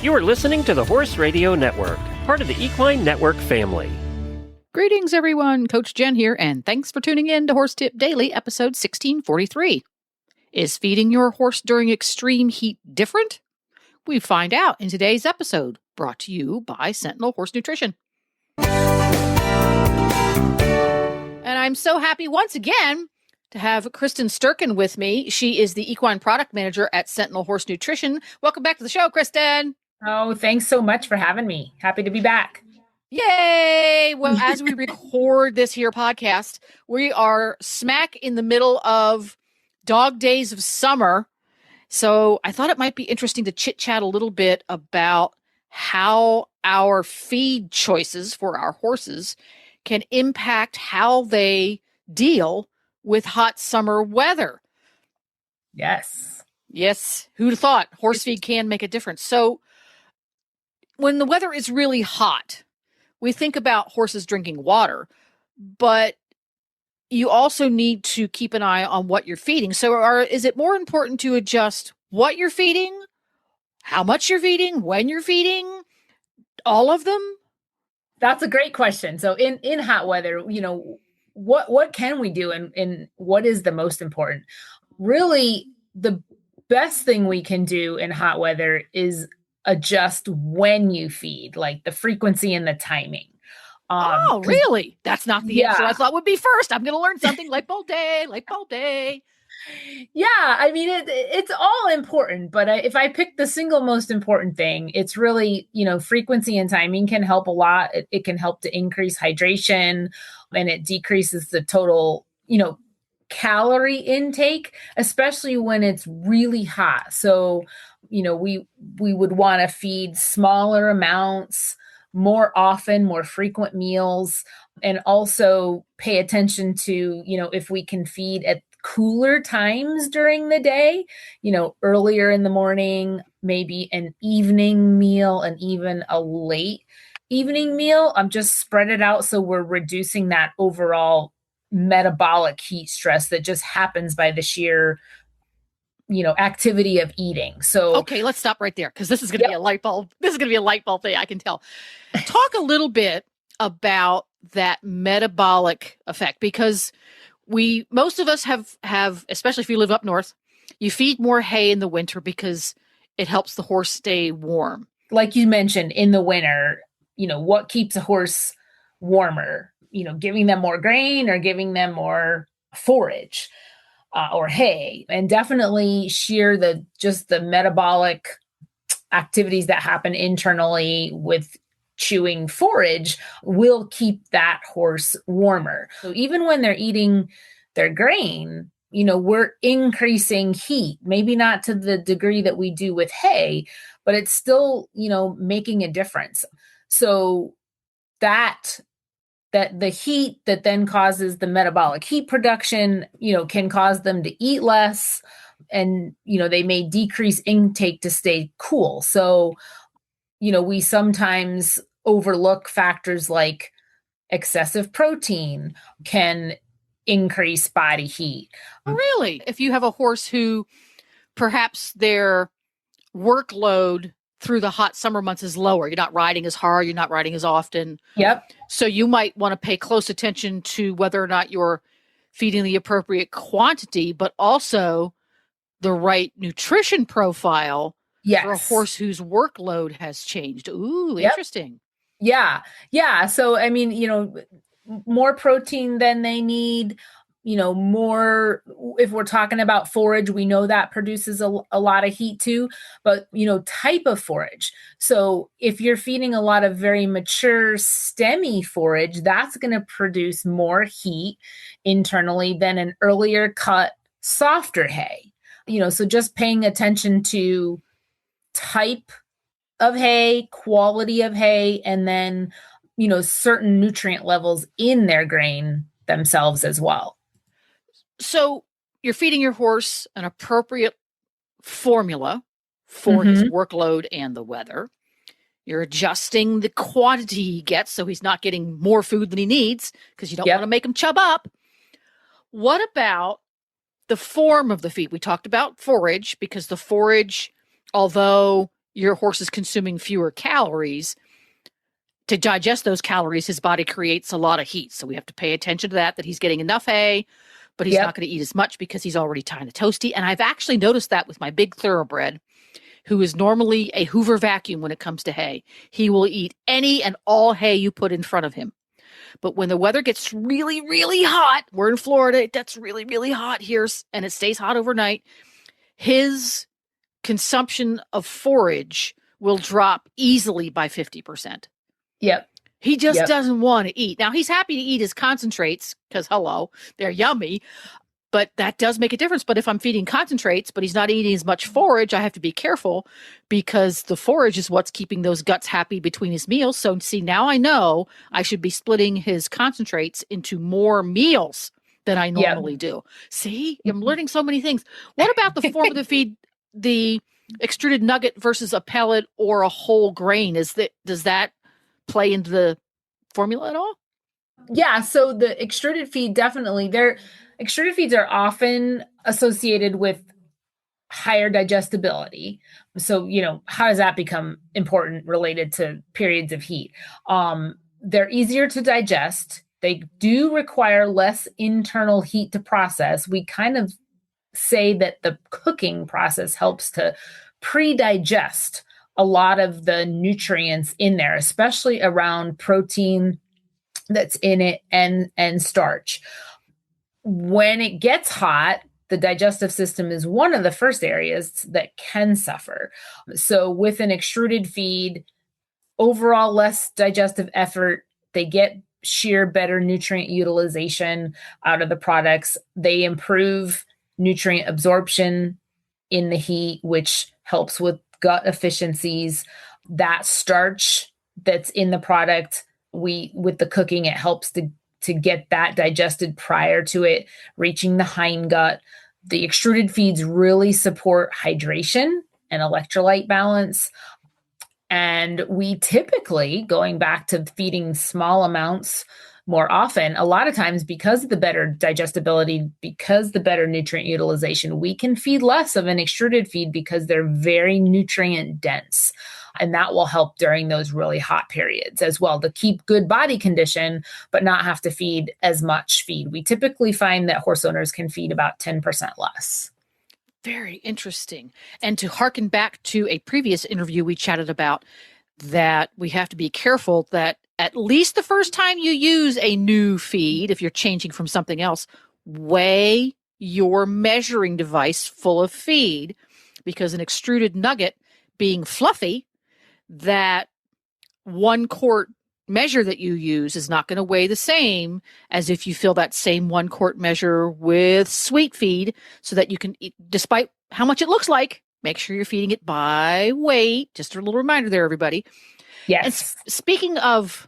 You are listening to the Horse Radio Network, part of the Equine Network family. Greetings, everyone. Coach Jen here, and thanks for tuning in to Horse Tip Daily, episode 1643. Is feeding your horse during extreme heat different? We find out in today's episode, brought to you by Sentinel Horse Nutrition. And I'm so happy once again to have Kristyn Sturken with me. She is the Equine Product Manager at Sentinel Horse Nutrition. Welcome back to the show, Kristyn. Oh, thanks so much for having me. Happy to be back. Yay! Well, as we record this here podcast, we are smack in the middle of dog days of summer. So I thought it might be interesting to chit-chat a little bit about how our feed choices for our horses can impact how they deal with hot summer weather. Yes. Yes. Who'd have thought horse feed can make a difference? So when the weather is really hot, we think about horses drinking water, but you also need to keep an eye on what you're feeding. So is it more important to adjust what you're feeding, how much you're feeding, when you're feeding, all of them? That's a great question. So in hot weather, what can we do and what is the most important? Really, the best thing we can do in hot weather is adjust when you feed, like the frequency and the timing. Oh, really? That's not the answer I thought would be first. I'm going to learn something. Light bulb day. Yeah, I mean, it's all important, but if I pick the single most important thing, it's really, frequency and timing can help a lot. It can help to increase hydration, and it decreases the total, calorie intake, especially when it's really hot. So, we would want to feed smaller amounts, more often, more frequent meals, and also pay attention to, if we can feed at cooler times during the day, earlier in the morning, maybe an evening meal, and even a late evening meal. Just spread it out so we're reducing that overall metabolic heat stress that just happens by the sheer activity of eating. So okay, let's stop right there, because this is going to be a light bulb. This is going to be a light bulb thing, I can tell. Talk a little bit about that metabolic effect, because most of us have, especially if you live up north, you feed more hay in the winter because it helps the horse stay warm. Like you mentioned, in the winter, what keeps a horse warmer? Giving them more grain or giving them more forage or hay, and definitely the metabolic activities that happen internally with chewing forage will keep that horse warmer. So even when they're eating their grain, we're increasing heat, maybe not to the degree that we do with hay, but it's still, making a difference. So that the heat that then causes the metabolic heat production, can cause them to eat less, and, they may decrease intake to stay cool. So, we sometimes overlook factors like excessive protein can increase body heat. Really? If you have a horse who perhaps their workload through the hot summer months is lower, you're not riding as hard, you're not riding as often. Yep. So you might want to pay close attention to whether or not you're feeding the appropriate quantity, but also the right nutrition profile for a horse whose workload has changed. Ooh, interesting. Yeah. So, I mean, more protein than they need, more, if we're talking about forage, we know that produces a lot of heat too, but, type of forage. So if you're feeding a lot of very mature stemmy forage, that's going to produce more heat internally than an earlier cut, softer hay. So just paying attention to type of hay, quality of hay, and then, certain nutrient levels in their grain themselves as well. So you're feeding your horse an appropriate formula for his workload and the weather. You're adjusting the quantity he gets so he's not getting more food than he needs, because you don't want to make him chub up. What about the form of the feed? We talked about forage, because the forage, although your horse is consuming fewer calories, to digest those calories, his body creates a lot of heat. So we have to pay attention to that he's getting enough hay, but he's not going to eat as much because he's already tying the toasty. And I've actually noticed that with my big thoroughbred, who is normally a Hoover vacuum when it comes to hay. He will eat any and all hay you put in front of him. But when the weather gets really, really hot, we're in Florida, it gets really, really hot here, and it stays hot overnight, his consumption of forage will drop easily by 50%. Yep. He just doesn't want to eat. Now, he's happy to eat his concentrates because, hello, they're yummy. But that does make a difference. But if I'm feeding concentrates, but he's not eating as much forage, I have to be careful because the forage is what's keeping those guts happy between his meals. So see, now I know I should be splitting his concentrates into more meals than I normally do. See, I'm learning so many things. What about the form of the feed, the extruded nugget versus a pellet or a whole grain? Does that play into the formula at all? Yeah. So the extruded feed, definitely. Extruded feeds are often associated with higher digestibility. So, how does that become important related to periods of heat? They're easier to digest. They do require less internal heat to process. We kind of say that the cooking process helps to pre-digest a lot of the nutrients in there, especially around protein that's in it and starch. When it gets hot, the digestive system is one of the first areas that can suffer. So with an extruded feed, overall less digestive effort, they get sheer better nutrient utilization out of the products. They improve nutrient absorption in the heat, which helps with gut efficiencies. That starch that's in the product, with the cooking, it helps to get that digested prior to it reaching the hindgut. The extruded feeds really support hydration and electrolyte balance. And we typically, going back to feeding small amounts more often, a lot of times because of the better digestibility, because the better nutrient utilization, we can feed less of an extruded feed because they're very nutrient dense. And that will help during those really hot periods as well to keep good body condition, but not have to feed as much feed. We typically find that horse owners can feed about 10% less. Very interesting. And to harken back to a previous interview we chatted about, that we have to be careful that at least the first time you use a new feed, if you're changing from something else, weigh your measuring device full of feed, because an extruded nugget being fluffy, that 1 quart measure that you use is not going to weigh the same as if you fill that same 1 quart measure with sweet feed, so that you can eat, despite how much it looks like, make sure you're feeding it by weight. Just a little reminder there, everybody. Yes. And speaking of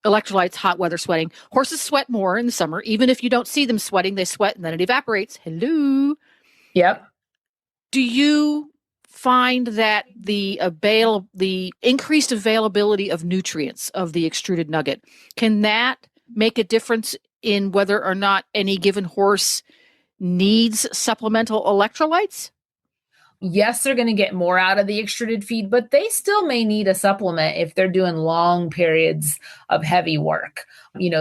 electrolytes, hot weather sweating, horses sweat more in the summer. Even if you don't see them sweating, they sweat and then it evaporates. Hello. Yep. Do you find that the increased availability of nutrients of the extruded nugget, can that make a difference in whether or not any given horse needs supplemental electrolytes? Yes, they're going to get more out of the extruded feed, but they still may need a supplement if they're doing long periods of heavy work.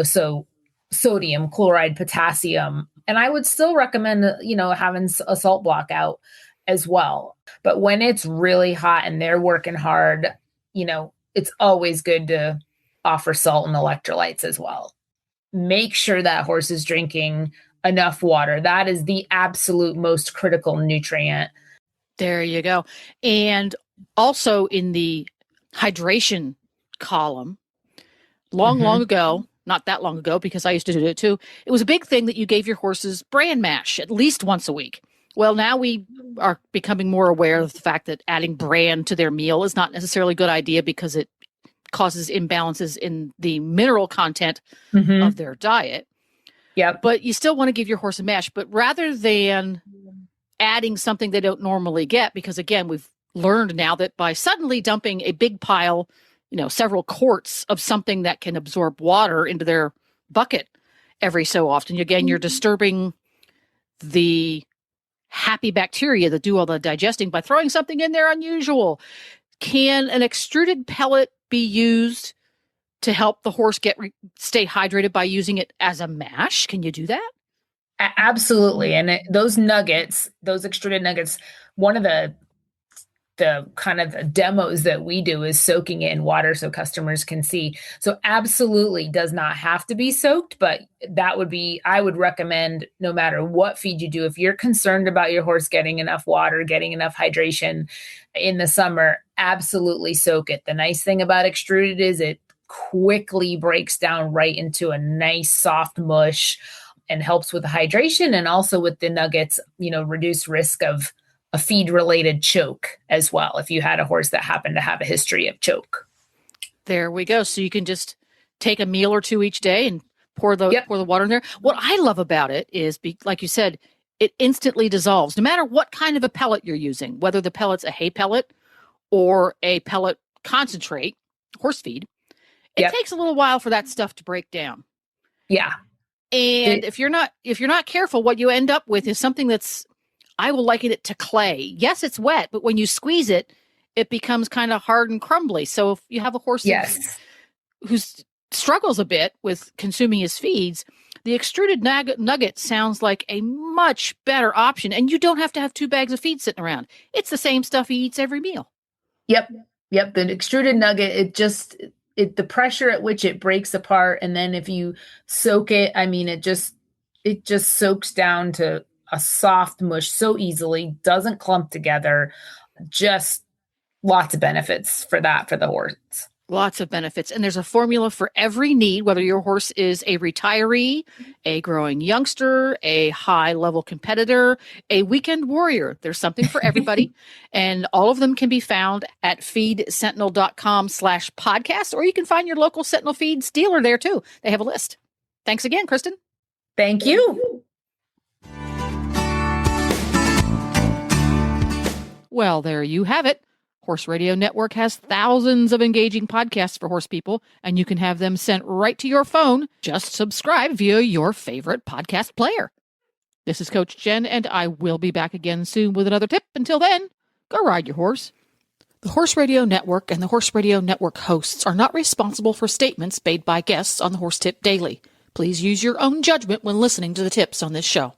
So sodium, chloride, potassium, and I would still recommend, having a salt block out as well. But when it's really hot and they're working hard, it's always good to offer salt and electrolytes as well. Make sure that horse is drinking enough water. That is the absolute most critical nutrient. There you go. And also in the hydration column, long ago, not that long ago, because I used to do it too, it was a big thing that you gave your horses bran mash at least once a week. Well, now we are becoming more aware of the fact that adding bran to their meal is not necessarily a good idea because it causes imbalances in the mineral content of their diet. Yep. But you still want to give your horse a mash. But rather than adding something they don't normally get, because again, we've learned now that by suddenly dumping a big pile, several quarts of something that can absorb water into their bucket every so often, again, you're disturbing the happy bacteria that do all the digesting by throwing something in there unusual. Can an extruded pellet be used to help the horse stay hydrated by using it as a mash? Can you do that? Absolutely. And those nuggets, those extruded nuggets, one of the kind of demos that we do is soaking it in water so customers can see. So absolutely does not have to be soaked, but I would recommend, no matter what feed you do, if you're concerned about your horse getting enough water, getting enough hydration in the summer, absolutely soak it. The nice thing about extruded is it quickly breaks down right into a nice soft mush and helps with the hydration, and also with the nuggets, reduce risk of a feed-related choke as well, if you had a horse that happened to have a history of choke. There we go. So you can just take a meal or two each day and pour the water in there. What I love about it is, like you said, it instantly dissolves, no matter what kind of a pellet you're using, whether the pellet's a hay pellet or a pellet concentrate, horse feed. It takes a little while for that stuff to break down. Yeah. And if you're not careful, what you end up with is something I will liken it to clay. Yes, it's wet, but when you squeeze it, it becomes kind of hard and crumbly. So if you have a horse who struggles a bit with consuming his feeds, the extruded nugget sounds like a much better option. And you don't have to have 2 bags of feed sitting around. It's the same stuff he eats every meal. Yep. The extruded nugget, the pressure at which it breaks apart, and then if you soak it, it just soaks down to a soft mush so easily, doesn't clump together. Just lots of benefits for the horse. Lots of benefits. And there's a formula for every need, whether your horse is a retiree, a growing youngster, a high-level competitor, a weekend warrior. There's something for everybody. And all of them can be found at feedsentinel.com/podcast, or you can find your local Sentinel Feeds dealer there too. They have a list. Thanks again, Kristyn. Thank you. Well, there you have it. Horse Radio Network has thousands of engaging podcasts for horse people, and you can have them sent right to your phone. Just subscribe via your favorite podcast player. This is Coach Jen, and I will be back again soon with another tip. Until then, go ride your horse. The Horse Radio Network and the Horse Radio Network hosts are not responsible for statements made by guests on the Horse Tip Daily. Please use your own judgment when listening to the tips on this show.